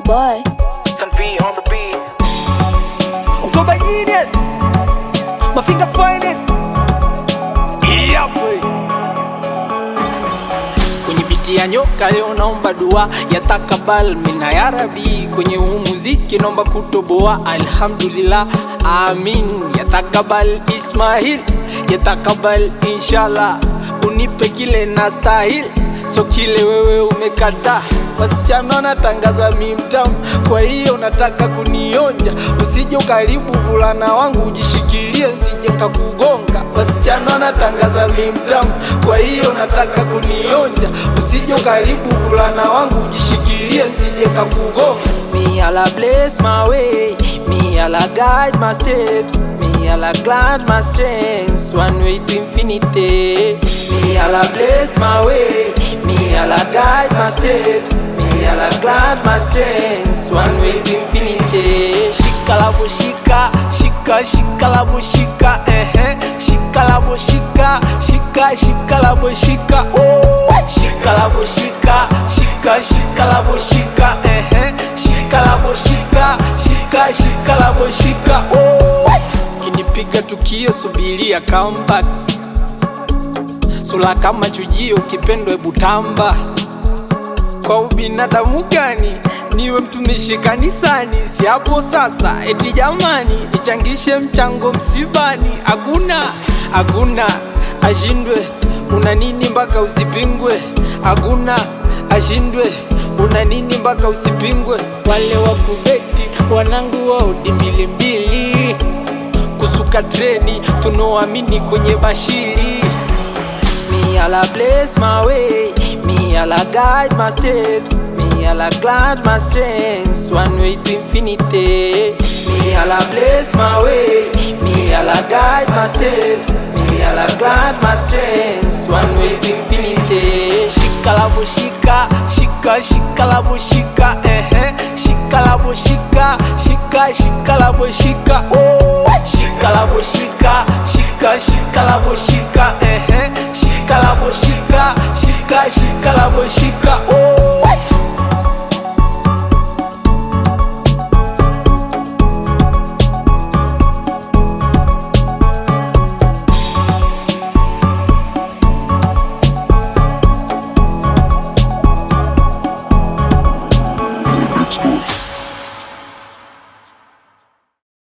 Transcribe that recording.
boy. Sun B on the beat. October Genius, my finger finest. Yeah, boy. Kwenye biti ya nyoka leo naomba dua ya takabal mina ya Rabbi. Kwenye huu muziki naomba kutoboa, alhamdulillah, amin. Ya takabal Ismail, ya takabal inshallah. Unipe kile na stahil, so kile wewe umekata. Wasichana natangaza mimtamu, kwa hiyo nataka kunionja. Usije ukaribu vulana wangu, ujishikilie nsije nikakugonga. Wasichana natangaza mimtamu, kwa hiyo nataka kunionja. Usije ukaribu vulana wangu, ujishikilie nsije nikakugonga. Me Allah bless my way, me Allah guide my steps, me Allah grant my strengths, one way to infinity. Me Allah bless my way, me Allah guide my steps, me Allah grant my strengths, one way to infinity. Shika la boshika, shika shika la boshika, shika la boshika, shika la boshika, oh. Shika la boshika, shika la boshika, shika la boshika, shika la boshika, oh. Kinipiga tukio subiria comeback, sula kama chujio kipendwe butamba. Kwa ubinadamu gani niwe mtumishi kanisani? Si hapo sasa eti jamani nichangishe mchango msibani? Hakuna ashindwe, una nini mpaka usipingwe? Hakuna ashindwe, una nini mpaka usipingwe? Wale wakubeti wanangu wao dimbili mbili, kusuka treni tunoamini kwenye bashiri. Me Allah bless my way, me Allah guide my steps, me Allah grant my strengths, one way to infinity. Me Allah bless my way, me Allah guide my steps, me Allah grant my strengths, one way to infinity. Shika la boshika, shika la boshika, shika la boshika, shika la boshika, oh. Shika la boshika, shika la boshika.